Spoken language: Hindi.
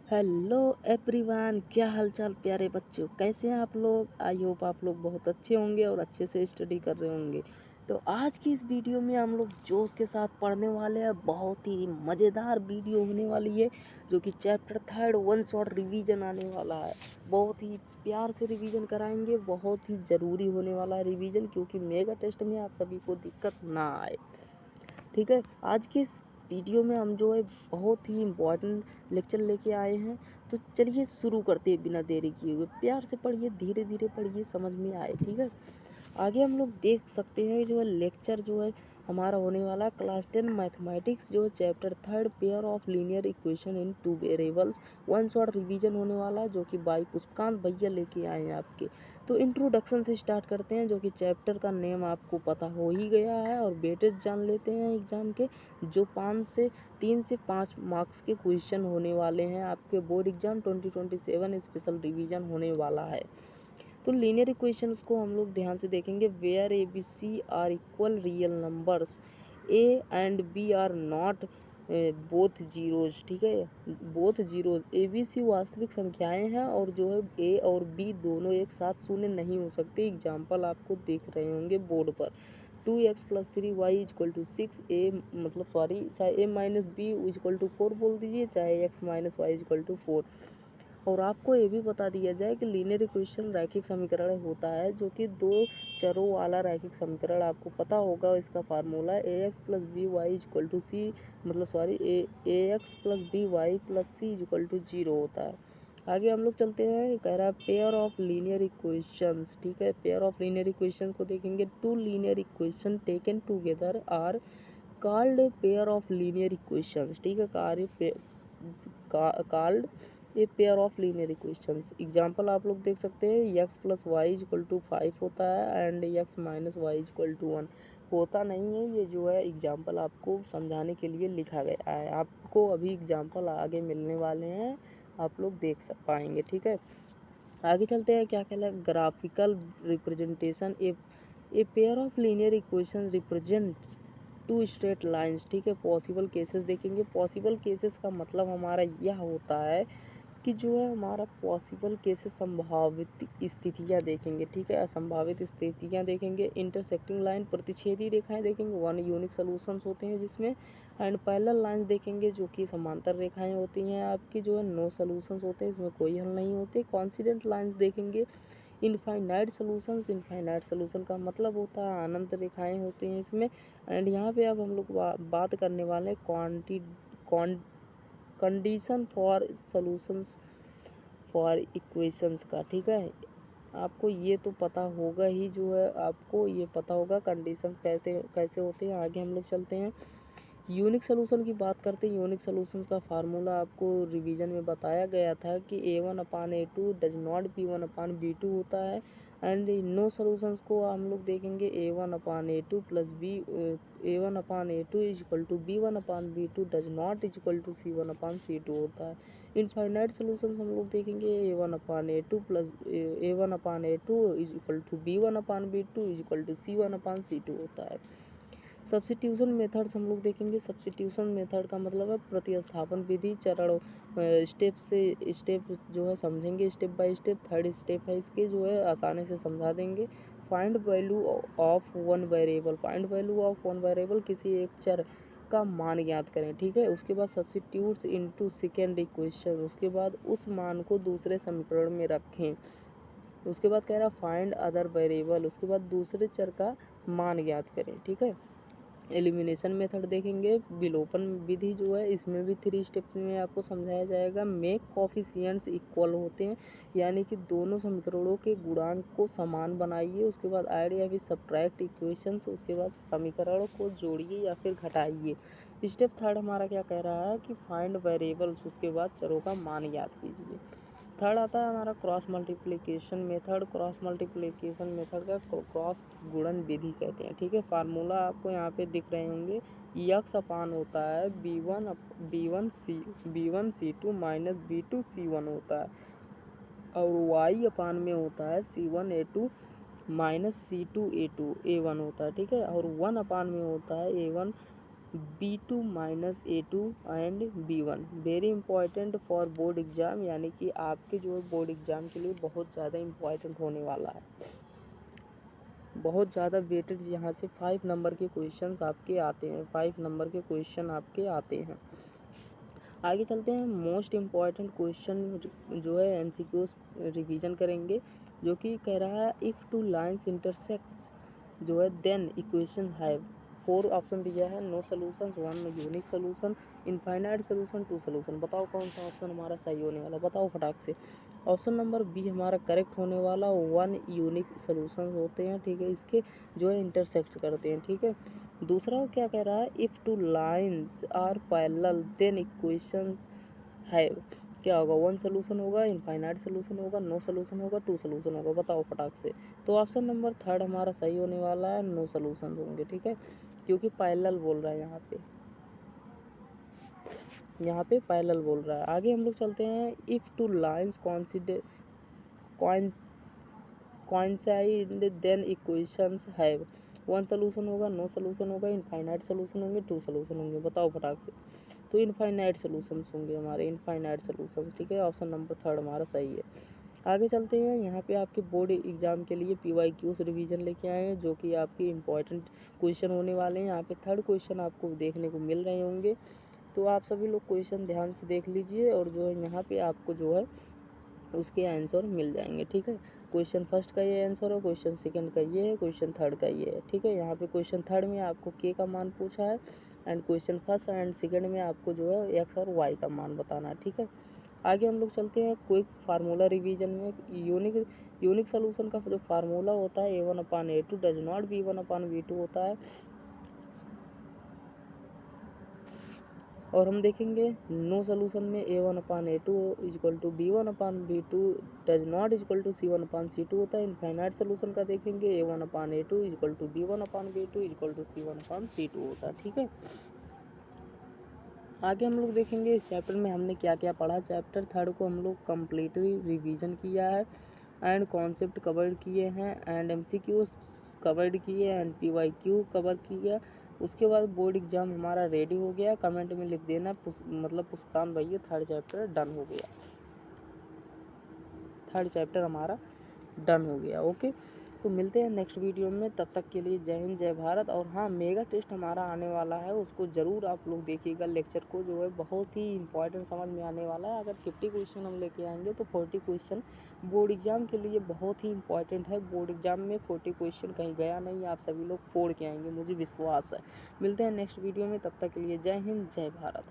हेलो एवरीवन, क्या हालचाल प्यारे बच्चों, कैसे हैं आप लोग। आई होप आप लोग बहुत अच्छे होंगे और अच्छे से स्टडी कर रहे होंगे। तो आज की इस वीडियो में हम लोग जोश के साथ पढ़ने वाले हैं। बहुत ही मज़ेदार वीडियो होने वाली है, जो कि चैप्टर 3 वन शॉट रिवीजन आने वाला है। बहुत ही प्यार से रिवीजन कराएंगे, बहुत ही ज़रूरी होने वाला है रिवीजन, क्योंकि मेगा टेस्ट में आप सभी को दिक्कत ना आए। ठीक है, आज की इस वीडियो में हम जो है बहुत ही इम्पोर्टेंट लेक्चर लेके आए हैं। तो चलिए शुरू करते हैं बिना देरी किए हुए। प्यार से पढ़िए, धीरे धीरे पढ़िए, समझ में आए। ठीक है, आगे हम लोग देख सकते हैं जो है लेक्चर जो है हमारा होने वाला क्लास 10 मैथमेटिक्स, जो chapter 3 pair of linear equation in two variables one shot revision होने वाला है, जो कि बाई पुष्पकांत भैया लेके आए हैं आपके। तो इंट्रोडक्शन से स्टार्ट करते हैं, जो कि चैप्टर का नेम आपको पता हो ही गया है। और वेटेज जान लेते हैं एग्जाम के, जो 3 से 5 मार्क्स के क्वेश्चन होने वाले हैं आपके बोर्ड एग्जाम 2027 स्पेशल रिवीजन होने वाला है। तो लीनियर इक्वेशंस को हम लोग ध्यान से देखेंगे। Where A B C are equal real numbers, A and B are not both zeros. ठीक है, both zeros, A B C वास्तविक संख्याएं हैं और जो है ए और बी दोनों एक साथ शून्य नहीं हो सकते। एग्जाम्पल आपको देख रहे होंगे बोर्ड पर। 2x+3y इक्वल टू 6, चाहे a minus B equal to 4 बोल दीजिए, चाहे x minus Y equal to 4। और आपको ये भी बता दिया जाए कि लीनियर इक्वेशन रैखिक समीकरण होता है, जो कि दो चरों वाला रैखिक समीकरण। आपको पता होगा इसका formula A X plus B Y equal to C, A X plus B Y plus C equal to 0 होता है। आगे हम लोग चलते हैं, कह रहा है पेयर ऑफ लीनियर इक्वेशंस। ठीक है, पेयर ऑफ लीनियर इक्वेशन को देखेंगे। Two linear equation taken together are called pair of linear equations. ठीक है, called a pair of linear equations. Example आप लोग देख सकते हैं, X plus Y equal to 5 होता है and X minus Y equal to 1 होता नहीं है। ये जो है एग्जाम्पल आपको समझाने के लिए लिखा गया है। आपको अभी एग्जाम्पल आगे मिलने वाले हैं, आप लोग देख पाएंगे। ठीक है, आगे चलते हैं। क्या कहला है, graphical representation. A pair of linear equation represents to straight lines. ठीक है, पॉसिबल केसेस देखेंगे। पॉसिबल केसेस का मतलब हमारा यह होता है कि जो है हमारा पॉसिबल केसेस संभावित स्थितियाँ देखेंगे। ठीक है, असंभावित स्थितियाँ देखेंगे। इंटरसेक्टिंग लाइन, प्रतिच्छेदी रेखाएं देखेंगे। वन यूनिक सोल्यूशंस होते हैं जिसमें। एंड पैरेलल लाइंस देखेंगे, जो कि समांतर रेखाएं होती हैं आपकी, जो है नो सोल्यूशंस होते हैं, इसमें कोई हल नहीं होते। कॉन्सिडेंट लाइंस देखेंगे। इनफाइनाइट सोल्यूशंस, इनफाइनाइट सोल्यूशन का मतलब होता है अनंत रेखाएं होती हैं इसमें। एंड यहाँ पे अब हम लोग बात करने वाले हैं condition for solutions for equations का। ठीक है, आपको ये तो पता होगा ही, जो है आपको ये पता होगा कंडीशंस कैसे कैसे होते हैं। आगे हम लोग चलते हैं, यूनिक सोल्यूशन की बात करते हैं। यूनिक सोल्यूशंस का फार्मूला आपको रिवीजन में बताया गया था कि A1/A2 डज नॉट B1/B2 होता है। एंड नो सोल्यूशंस को हम लोग देखेंगे। A1/A2 plus B A1/A2 is equal to B1/B2 does not equal to C1/C2 होता है। इनफाइनाइट सोल्यूशंस हम लोग देखेंगे। A1/A2 plus A1/A2 is equal to B1/B2 is equal to C1/C2 होता है। सब्स्टिट्यूशन मेथड्स हम लोग देखेंगे। सब्स्टिट्यूशन मेथड का मतलब है प्रतिस्थापन विधि। चरण स्टेप से स्टेप जो है समझेंगे, step by step. Third step है इसके, जो है आसानी से समझा देंगे। Find value of one variable. Find value of one variable, किसी एक चर का मान ज्ञात करें। ठीक है, उसके बाद सब्स्टिट्यूट्स इनटू सेकेंड इक्वेशन, उसके बाद उस मान को दूसरे समीकरण में रखें। उसके बाद कह रहा फाइंड अदर वेरिएबल, उसके बाद दूसरे चर का मान ज्ञात करें। ठीक है, एलिमिनेशन मेथड देखेंगे। विलोपन विधि जो है, इसमें भी 3 स्टेप में आपको समझाया जाएगा। मेक कोफिशिएंट्स इक्वल होते हैं, यानी कि दोनों समीकरणों के गुणांक को समान बनाइए। उसके बाद ऐड या फिर सब्ट्रैक्ट इक्वेशंस, उसके बाद समीकरण को जोड़िए या फिर घटाइए। स्टेप 3 हमारा क्या कह रहा है कि फाइंड वेरिएबल्स, उसके बाद चरों का मान याद कीजिए। थर्ड आता है हमारा cross multiplication method. Cross multiplication method का क्रॉस गुणन विधि कहते हैं। ठीक है, फार्मूला आपको यहाँ पे दिख रहे होंगे। यक्स अपान होता है B1C2 माइनस B2C1 होता है, और वाई अपान में होता है C1A2 माइनस C2A1 होता है। ठीक है, और 1 अपान में होता है A1 B2 minus A2 and B1 very important for board exam, यानी कि आपके जो है बोर्ड एग्ज़ाम के लिए बहुत ज़्यादा इम्पॉर्टेंट होने वाला है। बहुत ज़्यादा वेटेज यहाँ से 5 नंबर के क्वेश्चंस आपके आते हैं, 5 नंबर के क्वेश्चन आपके आते हैं। आगे चलते हैं। मोस्ट इम्पॉर्टेंट क्वेश्चन जो है MCQs रिवीजन करेंगे, जो कि कह रहा है इफ़ टू लाइन्स इंटरसेक्ट्स जो है देन इक्वेशन हैव 4 ऑप्शन दिया है। No solution, 1 unique solution, infinite solution, 2 solution. बताओ कौन सा ऑप्शन हमारा सही होने वाला, बताओ फटाक से। ऑप्शन नंबर बी हमारा करेक्ट होने वाला, 1 यूनिक सोल्यूशन होते हैं, ठीक है, इसके जो है इंटरसेक्ट करते हैं, ठीक है। दूसरा क्या कह रहा है, if two lines are parallel then equation have, क्या होगा, 1 सोल्यूशन होगा, इनफाइनाइट सोल्यूशन होगा, नो सोल्यूशन होगा, 2 सोल्यूशन होगा। बताओ फटाक से। तो ऑप्शन नंबर 3 हमारा सही होने वाला है, नो सोल्यूशन होंगे, ठीक है, क्योंकि पैरेलल बोल रहा है यहाँ पे पैरेलल बोल रहा है। आगे हम लोग चलते हैं। If two lines coincide then equations have, 1 solution होगा, नो सोल्यूशन होगा, इनफाइनाइट सोल्यूशन होंगे, 2 सोल्यूशन होंगे। बताओ फटाक से। तो इनफाइनाइट सोल्यूशंस होंगे हमारे, इनफाइनाइट सोल्यूशंस, ठीक है, ऑप्शन नंबर 3 हमारा सही है। आगे चलते हैं। यहाँ पे आपके बोर्ड एग्जाम के लिए PYQs रिवीजन लेके आए हैं, जो कि आपके इंपॉर्टेंट क्वेश्चन होने वाले हैं। यहाँ पे 3rd क्वेश्चन आपको देखने को मिल रहे होंगे, तो आप सभी लोग क्वेश्चन ध्यान से देख लीजिए, और जो है यहाँ पे आपको जो है उसके आंसर मिल जाएंगे, ठीक है। क्वेश्चन फर्स्ट का ये आंसर है, क्वेश्चन सेकंड का ये है, क्वेश्चन थर्ड का ये है, ठीक है। यहाँ पे क्वेश्चन थर्ड में आपको के का मान पूछा है, and question first and second में आपको जो है एक्स और वाई का मान बताना है, ठीक है। आगे हम लोग चलते हैं क्विक फार्मूला रिवीजन में। यूनिक सोल्यूशन का जो फार्मूला होता है A1/A2 डज नॉट B1/B2 होता है, और हम देखेंगे नो सोल्यूशन में A1/A2 equal to B1/B2 does not equal to C1/C2 होता है। इनफाइनाइट सोल्यूशन का देखेंगे A1/A2 equal to B1/B2 equal to C1/C2 होता है, ठीक है। आगे हम लोग देखेंगे इस चैप्टर में हमने क्या क्या पढ़ा। चैप्टर 3 को हम लोग कम्प्लीटली रिवीजन किया है, एंड कॉन्सेप्ट कवर किए हैं, एंड MCQs कवर्ड किए, एंड PYQ कवर किया। उसके बाद बोर्ड एग्जाम हमारा रेडी हो गया। कमेंट में लिख देना मतलब पुष्पान भैया 3rd चैप्टर डन हो गया, 3rd चैप्टर हमारा डन हो गया, ओके। तो मिलते हैं नेक्स्ट वीडियो में, तब तक के लिए जय हिंद जय भारत। और हाँ, मेगा टेस्ट हमारा आने वाला है, उसको ज़रूर आप लोग देखिएगा। लेक्चर को जो है बहुत ही इंपॉर्टेंट समझ में आने वाला है। अगर 50 क्वेश्चन हम लेके आएंगे तो 40 क्वेश्चन बोर्ड एग्जाम के लिए बहुत ही इंपॉर्टेंट है। बोर्ड एग्जाम में 40 क्वेश्चन कहीं गया नहीं, आप सभी लोग फोड़ के आएंगे, मुझे विश्वास है। मिलते हैं नेक्स्ट वीडियो में, तब तक के लिए जय हिंद जय भारत।